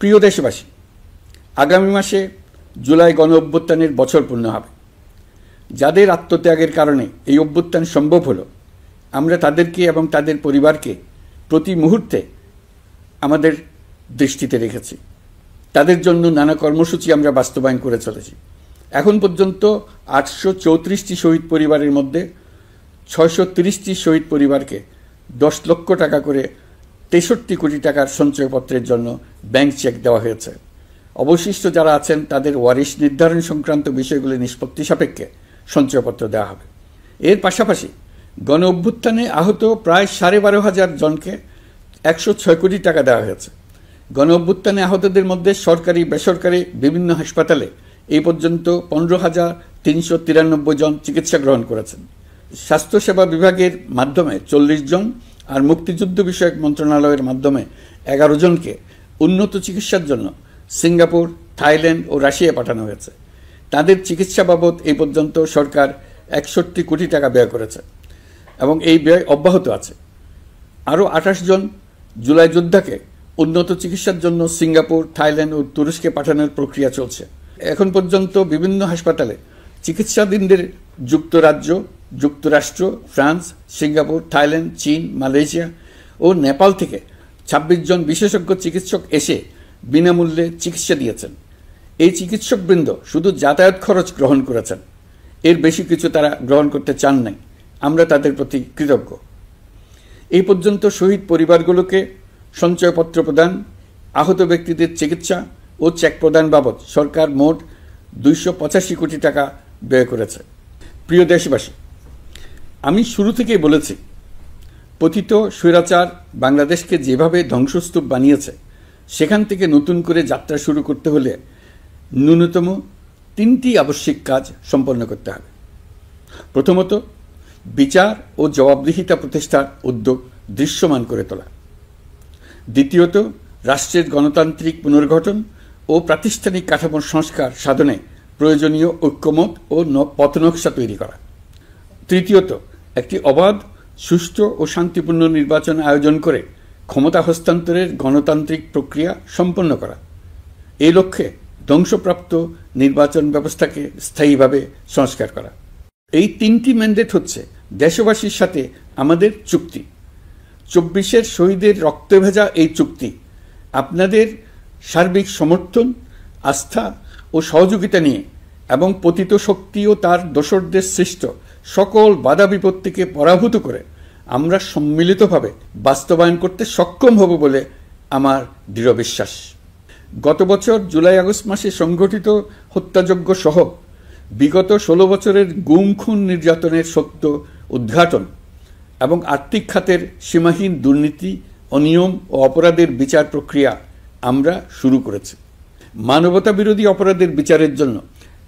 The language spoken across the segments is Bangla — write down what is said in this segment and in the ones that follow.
প্রিয় দেশবাসী, আগামী মাসে জুলাই গণ অভ্যুত্থানের বছর পূর্ণ হবে। যাদের আত্মত্যাগের কারণে এই অভ্যুত্থান সম্ভব হলো, আমরা তাদেরকে এবং তাদের পরিবারকে প্রতি মুহূর্তে আমাদের দৃষ্টিতে রেখেছি। তাদের জন্য নানা কর্মসূচি আমরা বাস্তবায়ন করে চলেছি। এখন পর্যন্ত 834টি শহীদ পরিবারের মধ্যে 630টি শহীদ পরিবারকে 10 লক্ষ টাকা করে 63 কোটি টাকার সঞ্চয়পত্রের জন্য ব্যাংক চেক দেওয়া হয়েছে। অবশিষ্ট যারা আছেন তাদের ওয়ারিশ নির্ধারণ সংক্রান্ত বিষয়গুলি নিষ্পত্তি সাপেক্ষে সঞ্চয়পত্র দেওয়া হবে। এর পাশাপাশি গণ অভ্যুত্থানে আহত প্রায় 12,500 জনকে 106 কোটি টাকা দেওয়া হয়েছে। গণ অভ্যুত্থানে আহতদের মধ্যে সরকারি বেসরকারি বিভিন্ন হাসপাতালে এই পর্যন্ত 15,393 জন চিকিৎসা গ্রহণ করেছেন। স্বাস্থ্যসেবা বিভাগের মাধ্যমে 40 জন আর মুক্তিযুদ্ধ বিষয়ক মন্ত্রণালয়ের মাধ্যমে 11 জনকে উন্নত চিকিৎসার জন্য সিঙ্গাপুর, থাইল্যান্ড ও রাশিয়া পাঠানো হয়েছে। তাদের চিকিৎসা বাবদ এই পর্যন্ত সরকার 61 কোটি টাকা ব্যয় করেছে এবং এই ব্যয় অব্যাহত আছে। আরও 28 জন জুলাই যোদ্ধাকে উন্নত চিকিৎসার জন্য সিঙ্গাপুর, থাইল্যান্ড ও তুরস্কে পাঠানোর প্রক্রিয়া চলছে। এখন পর্যন্ত বিভিন্ন হাসপাতালে চিকিৎসাধীনদের যুক্তরাজ্য, যুক্তরাষ্ট্র, ফ্রান্স, সিঙ্গাপুর, থাইল্যান্ড, চীন, মালয়েশিয়া ও নেপাল থেকে 26 জন বিশেষজ্ঞ চিকিৎসক এসে বিনামূল্যে চিকিৎসা দিয়েছেন। এই চিকিৎসকবৃন্দ শুধু যাতায়াত খরচ গ্রহণ করেছেন, এর বেশি কিছু তারা গ্রহণ করতে চান নাই। আমরা তাদের প্রতি কৃতজ্ঞ। এই পর্যন্ত শহীদ পরিবারগুলোকে সঞ্চয়পত্র প্রদান, আহত ব্যক্তিদের চিকিৎসা ও চেক প্রদান বাবদ সরকার মোট 285 কোটি টাকা ব্যয় করেছে। প্রিয় দেশবাসী, আমি শুরু থেকেই বলেছি, পতিত স্বৈরাচার বাংলাদেশকে যেভাবে ধ্বংসস্তূপ বানিয়েছে, সেখান থেকে নতুন করে যাত্রা শুরু করতে হলে ন্যূনতম 3টি আবশ্যিক কাজ সম্পন্ন করতে হবে। প্রথমত, বিচার ও জবাবদিহিতা প্রতিষ্ঠার উদ্যোগ দৃশ্যমান করে তোলা। দ্বিতীয়ত, রাষ্ট্রের গণতান্ত্রিক পুনর্গঠন ও প্রাতিষ্ঠানিক কাঠামোর সংস্কার সাধনে প্রয়োজনীয় ঐক্যমত ও পথনকশা তৈরি করা। তৃতীয়ত, একটি অবাধ, সুষ্ঠু ও শান্তিপূর্ণ নির্বাচন আয়োজন করে ক্ষমতা হস্তান্তরের গণতান্ত্রিক প্রক্রিয়া সম্পন্ন করা। এই লক্ষ্যে ধ্বংসপ্রাপ্ত নির্বাচন ব্যবস্থাকে স্থায়ীভাবে সংস্কার করা। এই 3টি ম্যান্ডেট হচ্ছে দেশবাসীর সাথে আমাদের চুক্তি। 24-এর শহীদের রক্তে ভেজা এই চুক্তি আপনাদের সার্বিক সমর্থন, আস্থা ও সহযোগিতা নিয়ে এবং পতিত শক্তি ও তার দোসরদের সৃষ্ট সকল বাধা বিপত্তিকে পরাভূত করে আমরা সম্মিলিতভাবে বাস্তবায়ন করতে সক্ষম হব বলে আমার দৃঢ় বিশ্বাস। গত বছর জুলাই-আগস্ট মাসে সংঘটিত হত্যাযজ্ঞ সহ বিগত 16 বছরের গুম, খুন, নির্যাতনের সত্য উদ্ঘাটন এবং আর্থিক খাতের সীমাহীন দুর্নীতি, অনিয়ম ও অপরাধের বিচার প্রক্রিয়া আমরা শুরু করেছি। মানবতা বিরোধী অপরাধের বিচারের জন্য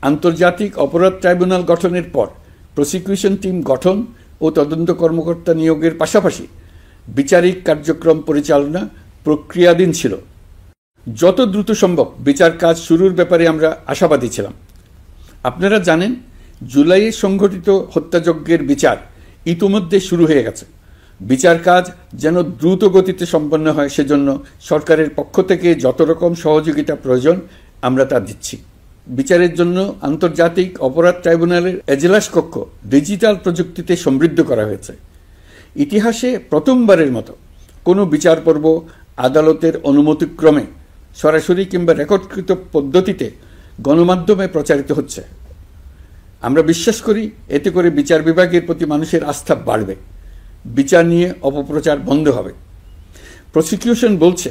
আন্তর্জাতিক অপরাধ ট্রাইব্যুনাল গঠনের পর প্রসিকিউশন টিম গঠন ও তদন্ত কর্মকর্তা নিয়োগের পাশাপাশি বিচারিক কার্যক্রম পরিচালনা প্রক্রিয়াধীন ছিল। যত দ্রুত সম্ভব বিচার কাজ শুরুর ব্যাপারে আমরা আশাবাদী ছিলাম। আপনারা জানেন, জুলাইয়ে সংঘটিত হত্যাযজ্ঞের বিচার ইতিমধ্যে শুরু হয়ে গেছে। বিচার কাজ যেন দ্রুত গতিতে সম্পন্ন হয়, সেজন্য সরকারের পক্ষ থেকে যত রকম সহযোগিতা প্রয়োজন আমরা তা দিচ্ছি। বিচারের জন্য আন্তর্জাতিক অপরাধ ট্রাইব্যুনালের এজলাস কক্ষ ডিজিটাল প্রযুক্তিতে সমৃদ্ধ করা হয়েছে। ইতিহাসে প্রথমবারের মতো কোনো বিচার পর্ব আদালতের অনুমতিক্রমে সরাসরি কিংবা রেকর্ডকৃত পদ্ধতিতে গণমাধ্যমে প্রচারিত হচ্ছে। আমরা বিশ্বাস করি এতে করে বিচার বিভাগের প্রতি মানুষের আস্থা বাড়বে, বিচার নিয়ে অপপ্রচার বন্ধ হবে। প্রসিকিউশন বলছে,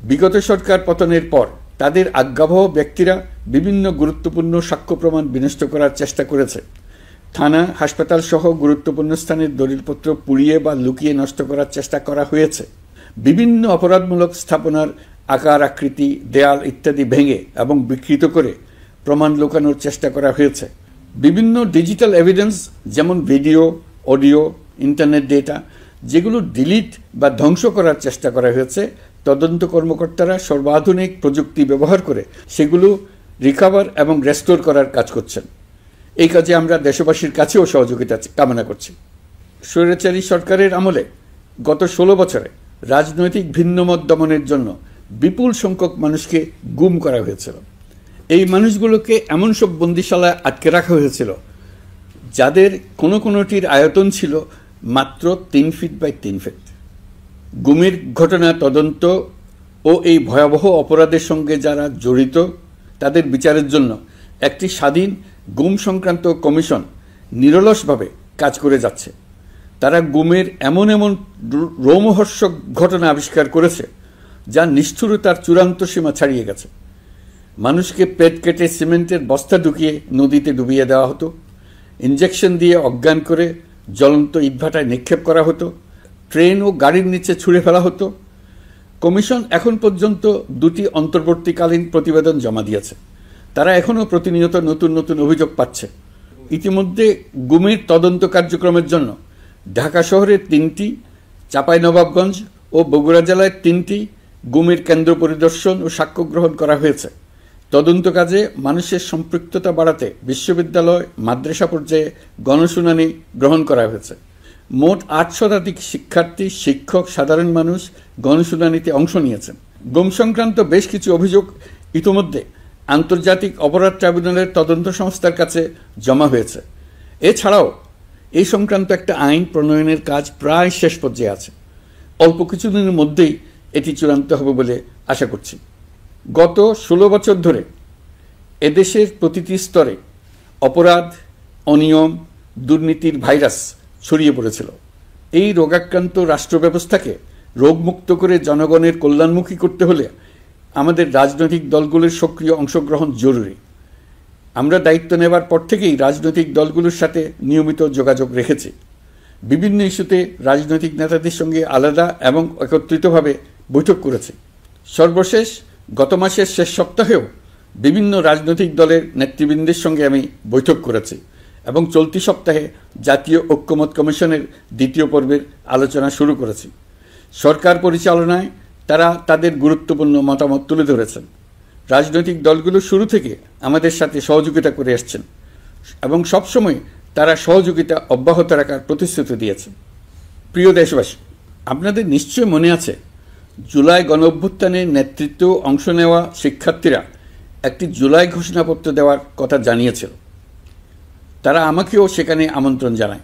বিগত সরকার পতনের পর তাদের আজ্ঞাবহ ব্যক্তিরা বিভিন্ন গুরুত্বপূর্ণ সাক্ষ্য প্রমাণ বিনষ্ট করার চেষ্টা করেছে। থানা, হাসপাতাল সহ গুরুত্বপূর্ণ স্থানের দলিলপত্র পুড়িয়ে বা লুকিয়ে নষ্ট করার চেষ্টা করা হয়েছে। বিভিন্ন অপরাধমূলক স্থাপনার আকার, আকৃতি, দেয়াল ইত্যাদি ভেঙে এবং বিকৃত করে প্রমাণ লুকানোর চেষ্টা করা হয়েছে। বিভিন্ন ডিজিটাল এভিডেন্স যেমন ভিডিও, অডিও, ইন্টারনেট ডেটা, যেগুলো ডিলিট বা ধ্বংস করার চেষ্টা করা হয়েছে, তদন্ত কর্মকর্তারা সর্বাধুনিক প্রযুক্তি ব্যবহার করে সেগুলো রিকভার এবং রেস্টোর করার কাজ করছেন। এই কাজে আমরা দেশবাসীর কাছেও সহযোগিতা কামনা করছি। স্বৈরাচারী সরকারের আমলে গত 16 বছরে রাজনৈতিক ভিন্নমত দমনের জন্য বিপুল সংখ্যক মানুষকে গুম করা হয়েছিল। এই মানুষগুলোকে এমন সব বন্দিশালায় আটকে রাখা হয়েছিল যাদের কোনোটির আয়তন ছিল মাত্র 3 ফিট বাই 3 ফিট। গুমের ঘটনা তদন্ত ও এই ভয়াবহ অপরাধের সঙ্গে যারা জড়িত তাদের বিচারের জন্য একটি স্বাধীন গুম সংক্রান্ত কমিশন নিরলসভাবে কাজ করে যাচ্ছে। তারা গুমের এমন রোমহর্ষক ঘটনা আবিষ্কার করেছে যা নিষ্ঠুরতার চূড়ান্ত সীমা ছাড়িয়ে গেছে। মানুষকে পেট কেটে সিমেন্টের বস্তা ঢুকিয়ে নদীতে ডুবিয়ে দেওয়া হতো, ইঞ্জেকশন দিয়ে অজ্ঞান করে জ্বলন্ত ইটভাটায় নিক্ষেপ করা হতো, ট্রেন ও গাড়ির নিচে ছুঁড়ে ফেলা হতো। কমিশন এখন পর্যন্ত 2টি অন্তর্বর্তীকালীন প্রতিবেদন জমা দিয়েছে। তারা এখনও প্রতিনিয়ত নতুন অভিযোগ পাচ্ছে। ইতিমধ্যে গুমের তদন্ত কার্যক্রমের জন্য ঢাকা শহরের 3টি, চাঁপাইনবাবগঞ্জ ও বগুড়া জেলায় 3টি গুমের কেন্দ্র পরিদর্শন ও সাক্ষ্য গ্রহণ করা হয়েছে। তদন্ত কাজে মানুষের সম্পৃক্ততা বাড়াতে বিশ্ববিদ্যালয়, মাদ্রাসা পর্যায়ে গণশুনানি গ্রহণ করা হয়েছে। মোট 8 শতাধিক শিক্ষার্থী, শিক্ষক, সাধারণ মানুষ গণশুনানিতে অংশ নিয়েছেন। গুম সংক্রান্ত বেশ কিছু অভিযোগ ইতিমধ্যে আন্তর্জাতিক অপরাধ ট্রাইব্যুনালের তদন্ত সংস্থার কাছে জমা হয়েছে। এছাড়াও এই সংক্রান্ত একটা আইন প্রণয়নের কাজ প্রায় শেষ পর্যায়ে আছে। অল্প কিছুদিনের মধ্যেই এটি চূড়ান্ত হবে বলে আশা করছি। গত 16 বছর ধরে এদেশের প্রতিটি স্তরে অপরাধ, অনিয়ম, দুর্নীতির ভাইরাস ছড়িয়ে পড়েছিল। এই রোগাক্রান্ত রাষ্ট্র ব্যবস্থাকে রোগমুক্ত করে জনগণের কল্যাণমুখী করতে হলে আমাদের রাজনৈতিক দলগুলোর সক্রিয় অংশগ্রহণ জরুরি। আমরা দায়িত্ব নেবার পর থেকেই রাজনৈতিক দলগুলোর সাথে নিয়মিত যোগাযোগ রেখেছি। বিভিন্ন ইস্যুতে রাজনৈতিক নেতাদের সঙ্গে আলাদা এবং একত্রিতভাবে বৈঠক করেছি। সর্বশেষ গত মাসের শেষ সপ্তাহেও বিভিন্ন রাজনৈতিক দলের নেতৃবৃন্দের সঙ্গে আমি বৈঠক করেছি এবং চলতি সপ্তাহে জাতীয় ঐক্যমত কমিশনের 2য় পর্বের আলোচনা শুরু করেছি। সরকার পরিচালনায় তারা তাদের গুরুত্বপূর্ণ মতামত তুলে ধরেছেন। রাজনৈতিক দলগুলো শুরু থেকে আমাদের সাথে সহযোগিতা করে আসছেন এবং সবসময় তারা সহযোগিতা অব্যাহত রাখার প্রতিশ্রুতি দিয়েছেন। প্রিয় দেশবাসী, আপনাদের নিশ্চয় মনে আছে জুলাই গণঅভ্যুত্থানের নেতৃত্ব অংশ নেওয়া শিক্ষার্থীরা একটি জুলাই ঘোষণাপত্র দেওয়ার কথা জানিয়েছিল। তারা আমাকেও সেখানে আমন্ত্রণ জানায়।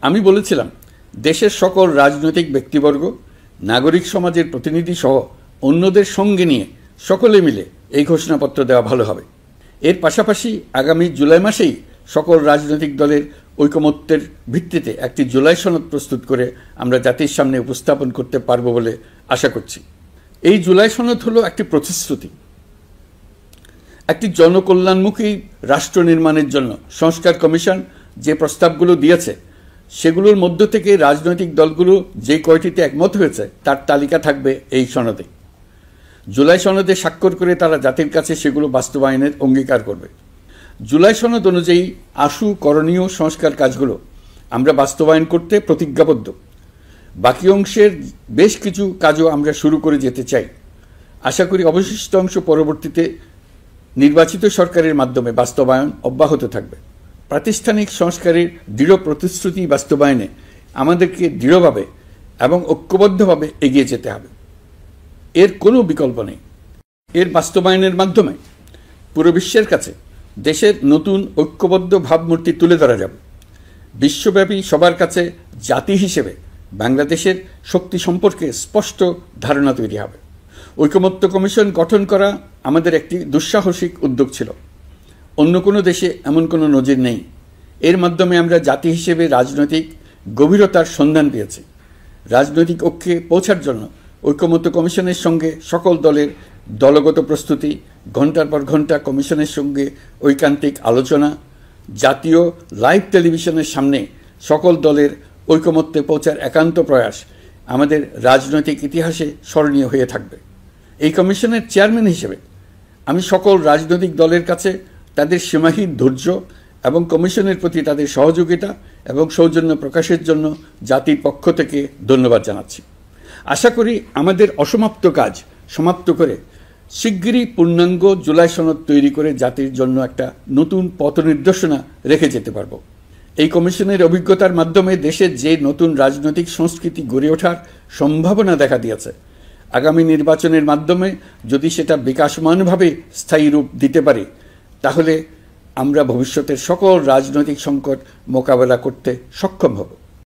আমি বলেছিলাম দেশের সকল রাজনৈতিক ব্যক্তিবর্গ, নাগরিক সমাজের প্রতিনিধি সহ অন্যদের সঙ্গে নিয়ে সকলে মিলে এই ঘোষণাপত্র দেওয়া ভালো হবে। এর পাশাপাশি আগামী জুলাই মাসেই সকল রাজনৈতিক দলের ঐকমত্যের ভিত্তিতে একটি জুলাই সনদ প্রস্তুত করে আমরা জাতির সামনে উপস্থাপন করতে পারব বলে আশা করছি। এই জুলাই সনদ হলো একটি প্রতিশ্রুতি, একটি জনকল্যাণমুখী রাষ্ট্র নির্মাণের জন্য সংস্কার কমিশন যে প্রস্তাবগুলো দিয়েছে সেগুলোর মধ্য থেকে রাজনৈতিক দলগুলো যে কয়টিতে একমত হয়েছে তার তালিকা থাকবে এই সনদে। জুলাই সনদে স্বাক্ষর করে তারা জাতির কাছে সেগুলো বাস্তবায়নের অঙ্গীকার করবে। জুলাই সনদ অনুযায়ী আশু করণীয় সংস্কার কাজগুলো আমরা বাস্তবায়ন করতে প্রতিজ্ঞাবদ্ধ। বাকি অংশের বেশ কিছু কাজও আমরা শুরু করে যেতে চাই। আশা করি অবশিষ্ট অংশ পরবর্তীতে নির্বাচিত সরকারের মাধ্যমে বাস্তবায়ন অব্যাহত থাকবে। প্রাতিষ্ঠানিক সংস্কারের দৃঢ় প্রতিশ্রুতি বাস্তবায়নে আমাদেরকে দৃঢ়ভাবে এবং ঐক্যবদ্ধভাবে এগিয়ে যেতে হবে। এর কোনো বিকল্প নেই। এর বাস্তবায়নের মাধ্যমে পুরো বিশ্বের কাছে দেশের নতুন ঐক্যবদ্ধ ভাবমূর্তি তুলে ধরা যাবে। বিশ্বব্যাপী সবার কাছে জাতি হিসেবে বাংলাদেশের শক্তি সম্পর্কে স্পষ্ট ধারণা তৈরি হবে। ঐকমত্য কমিশন গঠন করা আমাদের একটি দুঃসাহসিক উদ্যোগ ছিল। অন্য কোনো দেশে এমন কোনো নজির নেই। এর মাধ্যমে আমরা জাতি হিসেবে রাজনৈতিক গভীরতার সন্ধান পেয়েছি। রাজনৈতিক ঐক্যে পৌঁছার জন্য ঐকমত্য কমিশনের সঙ্গে সকল দলের দলগত প্রস্তুতি, ঘণ্টার পর ঘণ্টা কমিশনের সঙ্গে ঐকান্তিক আলোচনা, জাতীয় লাইভ টেলিভিশনের সামনে সকল দলের ঐকমত্যে পৌঁছার একান্ত প্রয়াস আমাদের রাজনৈতিক ইতিহাসে স্মরণীয় হয়ে থাকবে। এই কমিশনের চেয়ারম্যান হিসেবে আমি সকল রাজনৈতিক দলের কাছে তাদের সীমাহীন ধৈর্য এবং কমিশনের প্রতি তাদের সহযোগিতা এবং সৌজন্য প্রকাশের জন্য জাতির পক্ষ থেকে ধন্যবাদ জানাচ্ছি। আশা করি আমাদের অসমাপ্ত কাজ সমাপ্ত করে শিগগিরই পূর্ণাঙ্গ জুলাই সনদ তৈরি করে জাতির জন্য একটা নতুন পথ নির্দেশনা রেখে যেতে পারব। এই কমিশনের অভিজ্ঞতার মাধ্যমে দেশের যে নতুন রাজনৈতিক সংস্কৃতি গড়ে ওঠার সম্ভাবনা দেখা দিয়েছে, আগামী নির্বাচনের মাধ্যমে যদি সেটা বিকাশমানভাবে স্থায়ী রূপ দিতে পারে, তাহলে আমরা ভবিষ্যতের সকল রাজনৈতিক সংকট মোকাবেলা করতে সক্ষম হব।